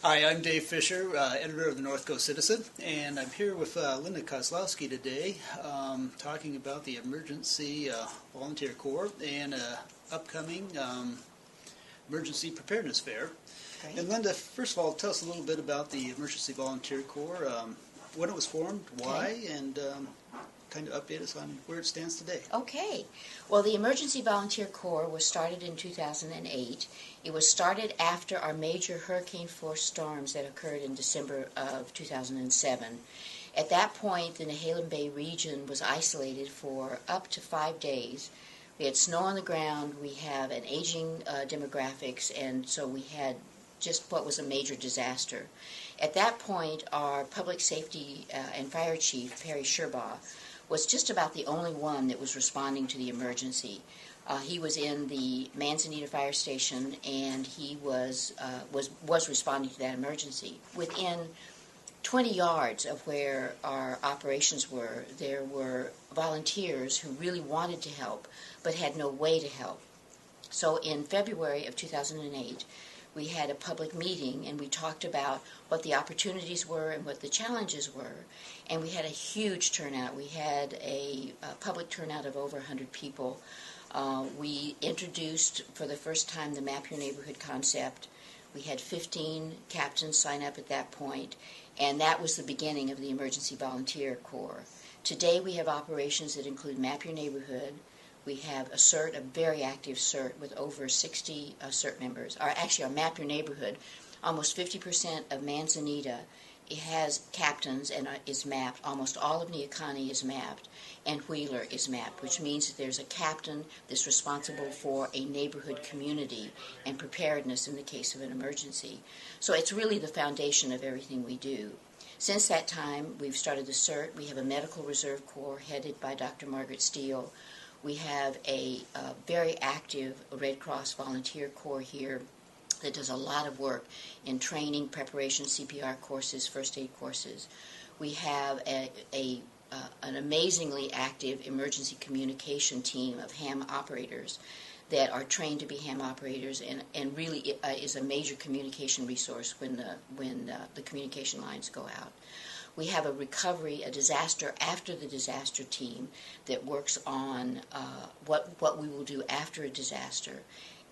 Hi, I'm Dave Fisher, editor of the North Coast Citizen, and I'm here with Linda Kozlowski today talking about the Emergency Volunteer Corps and upcoming Emergency Preparedness Fair. Great. And Linda, first of all, tell us a little bit about the Emergency Volunteer Corps, when it was formed, why, and kind of update us on where it stands today. Okay. Well, the Emergency Volunteer Corps was started in 2008. It was started after our major hurricane-force storms that occurred in December of 2007. At that point, the Nehalem Bay region was isolated for up to 5 days. We had snow on the ground, we have an aging demographics, and so we had just what was a major disaster. At that point, our public safety and fire chief, Perry Sherbaugh, was just about the only one that was responding to the emergency. He was in the Manzanita fire station, and he was responding to that emergency. Within 20 yards of where our operations were, there were volunteers who really wanted to help, but had no way to help. So in February of 2008, we had a public meeting, and we talked about what the opportunities were and what the challenges were, and we had a huge turnout. We had a public turnout of over 100 people. We introduced for the first time the Map Your Neighborhood concept. We had 15 captains sign up at that point, and that was the beginning of the Emergency Volunteer Corps. Today we have operations that include Map Your Neighborhood. We have a CERT, a very active CERT with over 60 CERT members. Our Map Your Neighborhood, almost 50% of Manzanita, it has captains and is mapped. Almost all of Neocani is mapped, and Wheeler is mapped, which means that there's a captain that's responsible for a neighborhood community and preparedness in the case of an emergency. So it's really the foundation of everything we do. Since that time, we've started the CERT. We have a Medical Reserve Corps headed by Dr. Margaret Steele. We have a very active Red Cross volunteer corps here that does a lot of work in training, preparation, CPR courses, first aid courses. We have an amazingly active emergency communication team of ham operators that are trained to be ham operators and really is a major communication resource when the communication lines go out. We have a disaster after the disaster team that works on what we will do after a disaster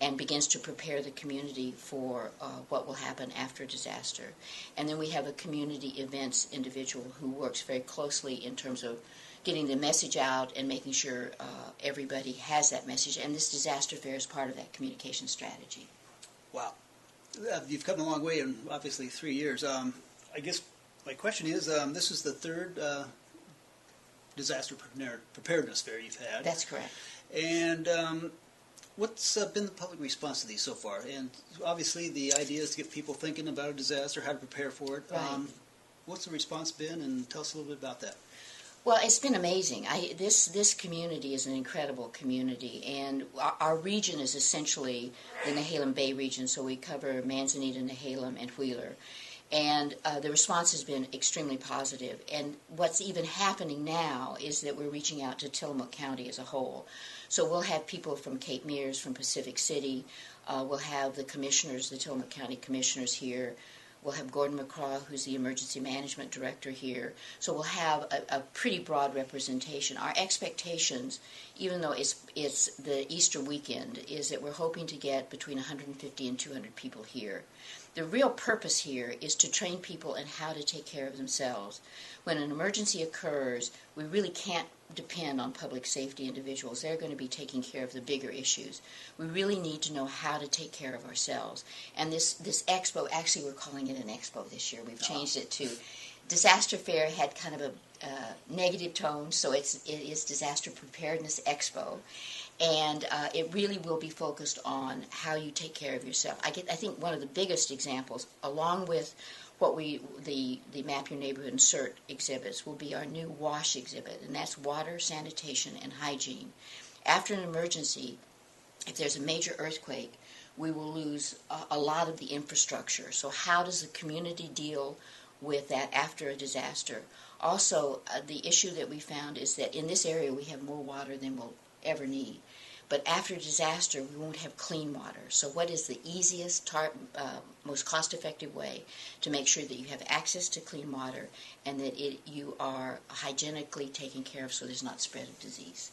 and begins to prepare the community for what will happen after a disaster. And then we have a community events individual who works very closely in terms of getting the message out and making sure everybody has that message. And this disaster fair is part of that communication strategy. Wow. You've come a long way in obviously 3 years. I guess my question is, this is the third disaster preparedness fair you've had. That's correct. And what's been the public response to these so far? And obviously the idea is to get people thinking about a disaster, how to prepare for it. Right. What's the response been, and tell us a little bit about that. Well, it's been amazing. This community is an incredible community, and our region is essentially the Nehalem Bay region, so we cover Manzanita, Nehalem, and Wheeler. And the response has been extremely positive. And what's even happening now is that we're reaching out to Tillamook County as a whole. So we'll have people from Cape Mears, from Pacific City. We'll have the commissioners, the Tillamook County commissioners here. We'll have Gordon McCraw, who's the Emergency Management Director here. So we'll have a pretty broad representation. Our expectations, even though it's the Easter weekend, is that we're hoping to get between 150 and 200 people here. The real purpose here is to train people in how to take care of themselves. When an emergency occurs, we really can't depend on public safety individuals. They're going to be taking care of the bigger issues. We really need to know how to take care of ourselves. And this expo, actually we're calling it an expo this year. We've changed it to Disaster Fair had kind of a negative tone, so it is Disaster Preparadness Expo. And it really will be focused on how you take care of yourself. I think one of the biggest examples, along with what the Map Your Neighborhood and CERT exhibits, will be our new WASH exhibit, and that's water, sanitation, and hygiene. After an emergency, if there's a major earthquake, we will lose a lot of the infrastructure. So how does the community deal with that after a disaster? Also, the issue that we found is that in this area we have more water than we'll ever need. But after disaster, we won't have clean water. So what is the easiest, most cost-effective way to make sure that you have access to clean water and that you are hygienically taken care of so there's not spread of disease?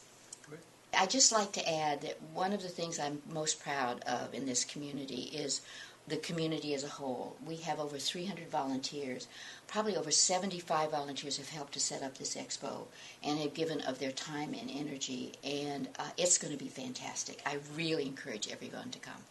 Great. I'd just like to add that one of the things I'm most proud of in this community is the community as a whole. We have over 300 volunteers. Probably over 75 volunteers have helped to set up this expo and have given of their time and energy, and it's going to be fantastic. I really encourage everyone to come.